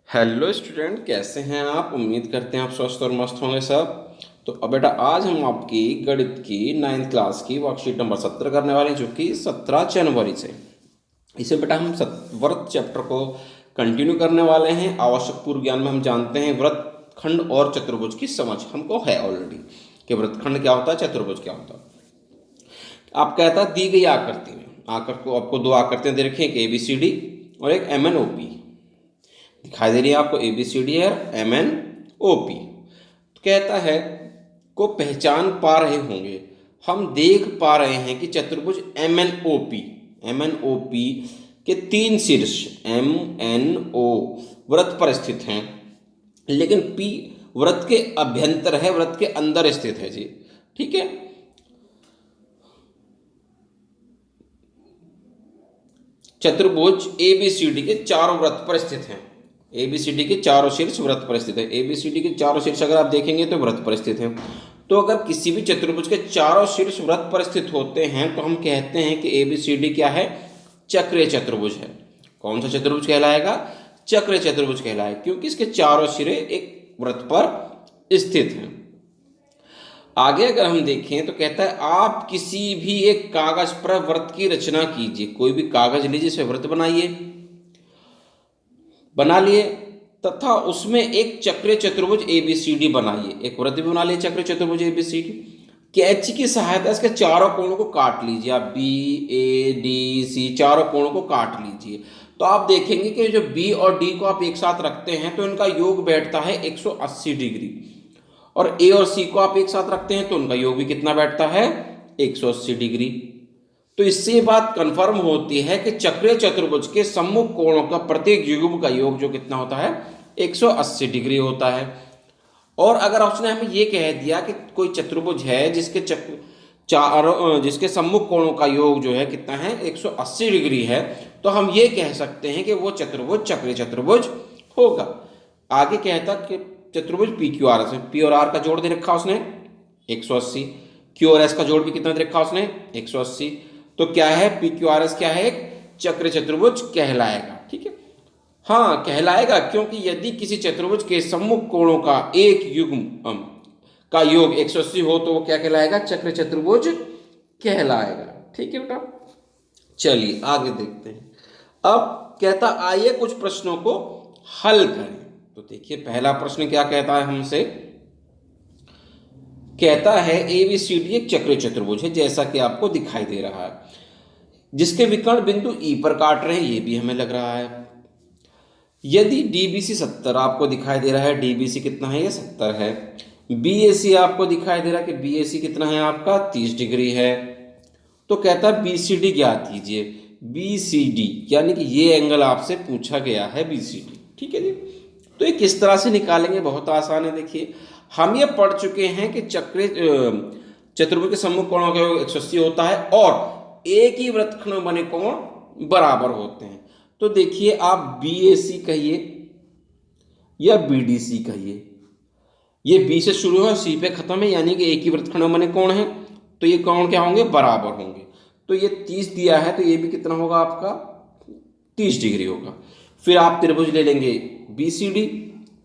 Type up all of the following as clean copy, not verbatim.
Hello student, कैसे हैं आप। उम्मीद करते हैं आप स्वस्थ और मस्त होंगे सब। तो अब बेटा आज हम आपकी गणित की 9th क्लास की वर्कशीट नंबर 17 करने वाले हैं, जो कि 17 जनवरी से। इसे बेटा हम व्रत चैप्टर को कंटिन्यू करने वाले हैं। आवश्यक पूर्व ज्ञान में हम जानते हैं व्रतखंड और चतुर्भुज की समझ हमको है ऑलरेडी, कि व्रतखंड क्या होता है, चतुर्भुज क्या होता है। आप कहता है दी गई आकृति में आकृति को आपको दो आकृतियां दे रखी हैं, एक ABCD और एक MNOP दिखाई दे रही है आपको। ABCD और MNOP तो कहता है को पहचान पा रहे होंगे। हम देख पा रहे हैं कि चतुर्भुज MNOP के तीन शीर्ष MNO वृत्त पर स्थित हैं, लेकिन P वृत्त के अभ्यंतर है, वृत्त के अंदर स्थित है जी। ठीक है, चतुर्भुज ABCD के चारों वृत्त पर स्थित हैं। ABCD के चारों शीर्ष वृत्त पर स्थित है। ABCD के चारों शीर्ष अगर आप देखेंगे तो वृत्त पर स्थित है। तो अगर किसी भी चतुर्भुज के चारों शीर्ष वृत्त पर स्थित होते हैं तो हम कहते हैं कि ABCD क्या है, चक्रीय चतुर्भुज है। कौन सा चतुर्भुज कहलाएगा, चक्रीय चतुर्भुज कहलाएगा, क्योंकि इसके चारों सिरे एक वृत्त पर स्थित हैं। आगे अगर हम देखें तो कहता है आप किसी भी एक कागज पर वृत्त की रचना कीजिए। कोई भी कागज लीजिए, इसे वृत्त बना लिए तथा उसमें एक चक्रीय चतुर्भुज ABCD बनाइए। एक वृत्त भी बना लिए चक्रीय चतुर्भुज ABCD। कैंची की सहायता इसके चारों कोणों को काट लीजिए। आप BADC चारों कोणों को काट लीजिए तो आप देखेंगे कि जो B और D को आप एक साथ रखते हैं तो इनका योग बैठता है 180 डिग्री, और A और C को आप एक साथ रखते हैं तो उनका योग भी कितना बैठता है, 180 डिग्री। तो इससे ये बात कंफर्म होती है कि चक्रीय चतुर्भुज के सम्मुख कोणों का प्रत्येक युग्म का योग जो कितना होता है, 180 डिग्री होता है। और अगर उसने हमें ये कह दिया कि कोई चतुर्भुज है जिसके सम्मुख कोणों का योग जो है कितना है, 180 डिग्री है, तो हम ये कह सकते हैं कि वो चतुर्भुज चक्रीय चतुर्भुज होगा। आगे कहता कि चतुर्भुज PQRS में P और R का जोड़ दे रखा उसने 180, Q और S का जोड़ भी कितना दे रखा उसने, 180। तो क्या है, PQRS क्या है, एक चक्रीय चतुर्भुज कहलाएगा। ठीक है, हाँ कहलाएगा, क्योंकि यदि किसी चतुर्भुज के सम्मुख कोणों का एक युग्म का योग 180 हो तो वो क्या कहलाएगा, चक्रीय चतुर्भुज कहलाएगा। ठीक है बेटा, चलिए आगे देखते हैं। अब कहता आइए कुछ प्रश्नों को हल करें। तो देखिए पहला प्रश्न क्या कहता है हमसे, कहता है ABCD एक चक्रीय चतुर्भुज है, जैसा कि आपको दिखाई दे रहा है, जिसके विकर्ण बिंदु E पर काट रहे हैं, ये भी हमें लग रहा है। यदि DBC 70 आपको दिखाई दे रहा है, DBC कितना है, ये 70 है। BAC आपको दिखाई दे रहा है कि BAC कितना है आपका, 30 डिग्री है। तो कहता है BCD ज्ञात कीजिए। BCD यानी कि ये एंगल आपसे पूछा गया है, BCD। ठीक है जी, तो ये किस तरह से निकालेंगे, बहुत आसान है। देखिए हम ये पढ़ चुके हैं कि चक्रीय चतुर्भुज के सम्मुख कोणों का योग 180 होता है और एक ही वृत्तखंड में बने कोण बराबर होते हैं। तो देखिए आप BAC कहिए या BDC कहिए, ये B से शुरू है C पे खत्म है, यानी कि एक ही वृत्तखंड में बने कोण है, तो ये कोण क्या होंगे, बराबर होंगे। तो ये 30 दिया है तो ये भी कितना होगा आपका, 30 डिग्री होगा। फिर आप त्रिभुज ले लेंगे BCD,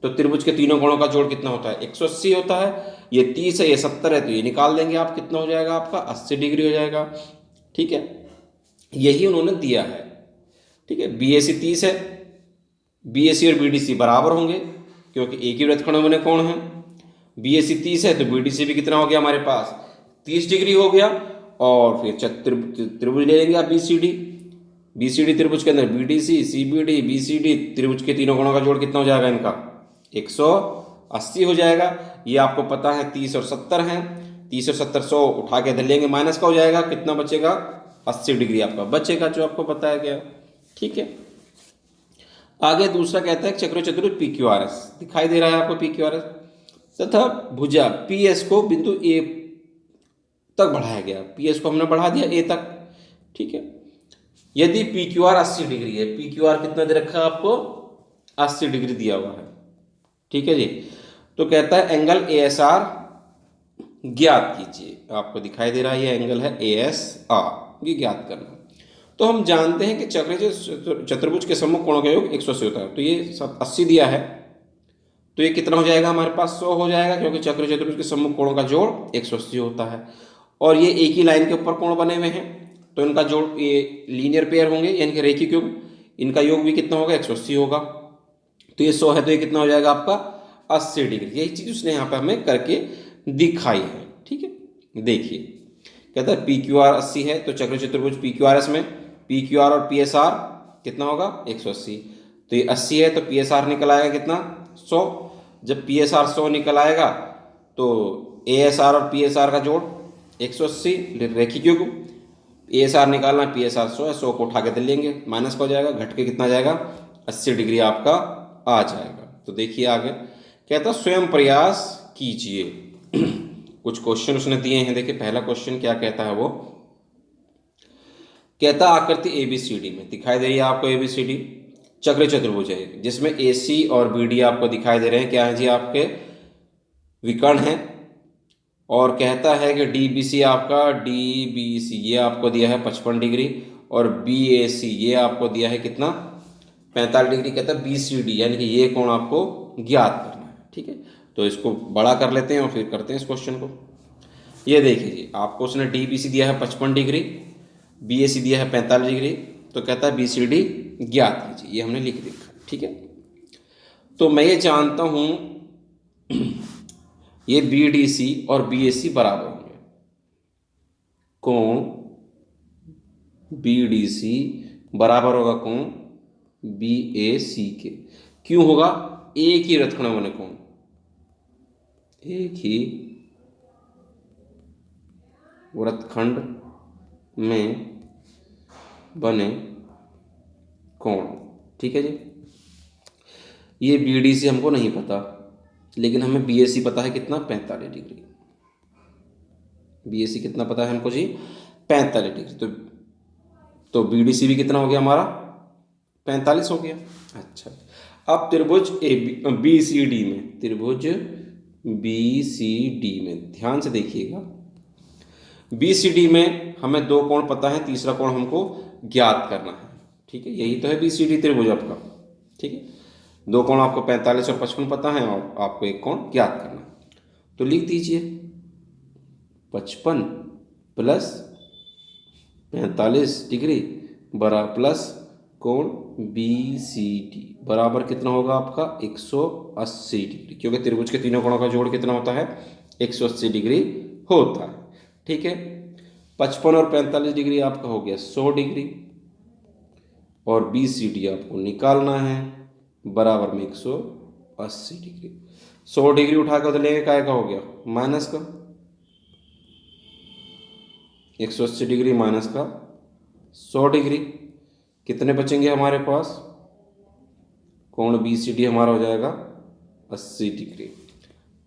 तो त्रिभुज के तीनों कोणों का जोड़ कितना होता है, 180 होता है। ये 30 है, ये 70 है, तो ये निकाल देंगे आप, कितना हो जाएगा आपका, 80 डिग्री हो जाएगा। ठीक है, यही उन्होंने दिया है। ठीक है, BAC 30 है, BAC और BDC बराबर होंगे क्योंकि एक ही वृत्तखंड में बने कोण है। BAC 30 है तो BDC भी कितना हो गया हमारे पास, 30 डिग्री हो गया। और फिर त्रिभुज ले लेंगे आप BCD त्रिभुज के अंदर BDC, CBD, BCD त्रिभुज के तीनों कोणों का जोड़ कितना हो जाएगा इनका, 180 हो जाएगा। ये आपको पता है 30 और 70 हैं, 30 और 70 100 उठा के इधर लेंगे, माइनस का हो जाएगा, कितना बचेगा, 80 डिग्री आपका बचेगा, जो आपको पता है क्या। ठीक है, आगे दूसरा कहता है चक्रीय चतुर्भुज PQRS दिखाई दे रहा है आपको, PQRS तथा भुजा PS को बिंदु A तक बढ़ाया गया। PS को हमने बढ़ा दिया A तक। ठीक है, यदि PQR 80 डिग्री है, PQR कितना दे रखा है आपको, 80 डिग्री दिया हुआ है। ठीक है जी, तो कहता है एंगल ASR ज्ञात कीजिए। आपको दिखाई दे रहा है ये एंगल है ASR, ये ज्ञात करना। तो हम जानते हैं कि चतुर्भुज के सम्मुख कोणों का योग 180 होता है। तो ये सब 80 दिया है, तो ये कितना हो जाएगा हमारे पास, 100 हो जाएगा, क्योंकि चतुर्भुज के सम्मुख कोणों का जोड़ 180 होता है। और ये एक ही लाइन के ऊपर कोण बने हुए हैं, तो इनका जोड़ ये लीनियर पेयर होंगे, यानी कि रेखिक योग, इनका योग भी कितना होगा, 180 होगा। तो ये 100 है, तो ये कितना हो जाएगा आपका 80 डिग्री। यही चीज़ उसने यहाँ पर हमें करके दिखाई है। ठीक है, देखिए कहता है पी क्यू आर 80 है, तो चतुर्भुज पी क्यू आर एस में पी क्यू आर और पी एस आर कितना होगा, 180। तो ये 80 है, तो पी एस आर निकल आएगा कितना, 100। जब पी एस आर 100 निकल आएगा तो ए एस आर और पी एस आर का जोड़ 180 रेखिक योग। ए एस आर निकालना, पी एस आर 100 है, 100 को उठा के दे लेंगे, माइनस का हो जाएगा, घट के कितना जाएगा, 80 डिग्री आपका आ जाएगा। तो देखिए आगे कहता स्वयं प्रयास कीजिए। कुछ क्वेश्चन उसने दिए हैं, देखिए पहला क्वेश्चन क्या कहता है, वो कहता आकृति एबीसीडी में दिखाई दे रही है आपको, एबीसीडी चक्र चतुर्भुज है जिसमें एसी और बीडी आपको दिखाई दे रहे हैं, क्या है जी, आपके विकर्ण हैं। और कहता है कि डीबीसी आपका, डीबीसी ये आपको दिया है 55 डिग्री, और बीएसी ये आपको दिया है कितना, 45 डिग्री। कहता है बीसीडी यानी कि ये कोण आपको ज्ञात करना है। ठीक है, तो इसको बड़ा कर लेते हैं और फिर करते हैं इस क्वेश्चन को। ये देखिए जी, आपको उसने डीबीसी दिया है 55 डिग्री, बीएसी दिया है 45 डिग्री, तो कहता है बीसीडी ज्ञात कीजिए, ये हमने लिख दिया। ठीक है, तो मैं ये जानता हूं ये बीडीसी और बीएसी बराबर होंगे, कोण बीडीसी बराबर होगा कोण बीएसी के। क्यों होगा, एक ही वृत्तखंड बने कोण, एक ही वृत्तखंड में बने कोण। ठीक है जी, ये बीडीसी हमको नहीं पता, लेकिन हमें बीएसी पता है कितना, 45 डिग्री। बीएसी कितना पता है हमको जी, 45 डिग्री। तो बीडीसी भी कितना हो गया हमारा, 45 हो गया। अच्छा, अब त्रिभुज बीसीडी में, त्रिभुज बीसीडी में ध्यान से देखिएगा, बीसीडी में हमें दो कोण पता है, तीसरा कोण हमको ज्ञात करना है। ठीक है, यही तो है बीसीडी त्रिभुज आपका। ठीक है, दो कोण आपको 45 और 55 पता है, और आपको एक कोण ज्ञात करना है। तो लिख दीजिए 55 प्लस 45 डिग्री बराबर प्लस कोण बीसीडी बराबर कितना होगा आपका, 180 डिग्री, क्योंकि त्रिभुज के तीनों कोणों का जोड़ कितना होता है, 180 डिग्री होता है। ठीक है, 55 और 45 डिग्री आपका हो गया 100 डिग्री, और बीसीडी आपको निकालना है बराबर में 180 डिग्री। 100 डिग्री उठा कर तो लेंगे, काय का हो गया, माइनस का, 180 डिग्री माइनस का 100 डिग्री, कितने बचेंगे हमारे पास, कोण बीसीडी हमारा हो जाएगा 80 डिग्री।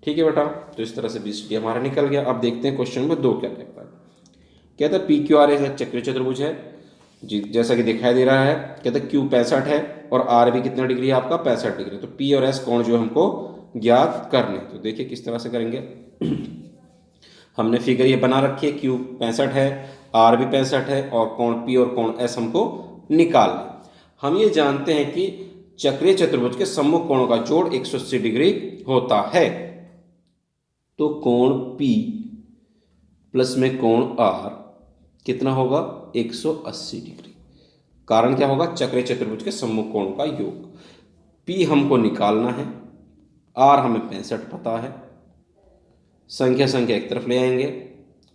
ठीक है बेटा, तो इस तरह से बीसीडी हमारा निकल गया। अब देखते हैं क्वेश्चन नंबर 2 क्या कहता है। कहता है पी क्यू आर एक चक्रीय चतुर्भुज है जी, जैसा कि दिखाई दे रहा है। कहता है क्यू 65 है और आर भी कितना डिग्री है आपका, 65 डिग्री। तो पी और एस कोण जो हमको ज्ञात करने, तो देखिए किस तरह से करेंगे। हमने फिगर ये बना रखी है, क्यू 65 है, आर भी 65 है, और कोण पी और कोण एस हमको निकालना। हम ये जानते हैं कि चक्रीय चतुर्भुज के सम्मुख कोणों का जोड़ 180 डिग्री होता है। तो कोण P प्लस में कोण R कितना होगा, 180 डिग्री। कारण क्या होगा, चक्रीय चतुर्भुज के सम्मुख कोणों का योग। P हमको निकालना है, R हमें 65 पता है, संख्या एक तरफ ले आएंगे।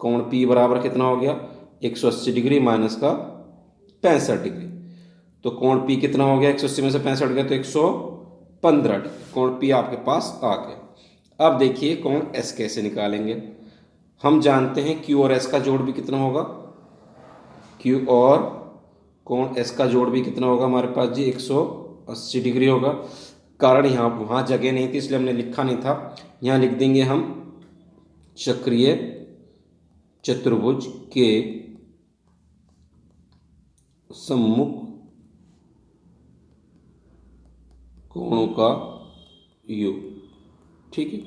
कोण P बराबर कितना हो गया, 180 डिग्री माइनस का 65 डिग्री। तो कोण P कितना हो गया, 180 में से 65 गया तो 115 डिग्री। कोण P आपके पास आ गया। अब देखिए कोण S कैसे निकालेंगे। हम जानते हैं Q और S का जोड़ भी कितना होगा, Q और कोण S का जोड़ भी कितना होगा हमारे पास जी, 180 डिग्री होगा। कारण यहाँ वहाँ जगह नहीं थी इसलिए हमने लिखा नहीं था, यहाँ लिख देंगे हम चक्रीय चतुर्भुज के सम्मुख कोणों का योग। ठीक है,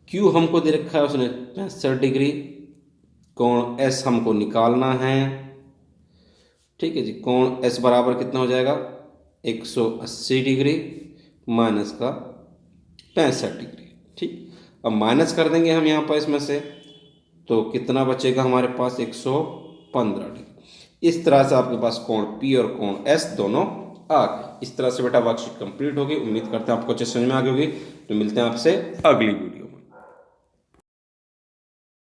Q हमको दे रखा है उसने 65 डिग्री, कोण S हमको निकालना है, ठीक है जी। कोण एस बराबर कितना हो जाएगा 180 डिग्री माइनस का 65 डिग्री। ठीक, अब माइनस कर देंगे हम यहाँ पर इसमें से, तो कितना बचेगा हमारे पास 115 डिग्री। इस तरह से आपके पास कोण पी और कोण एस दोनों आ गए। इस तरह से बेटा वर्कशीट कंप्लीट होगी। उम्मीद करते हैं आपको अच्छे समझ में आ गई होगी। तो मिलते हैं आपसे अगली वीडियो।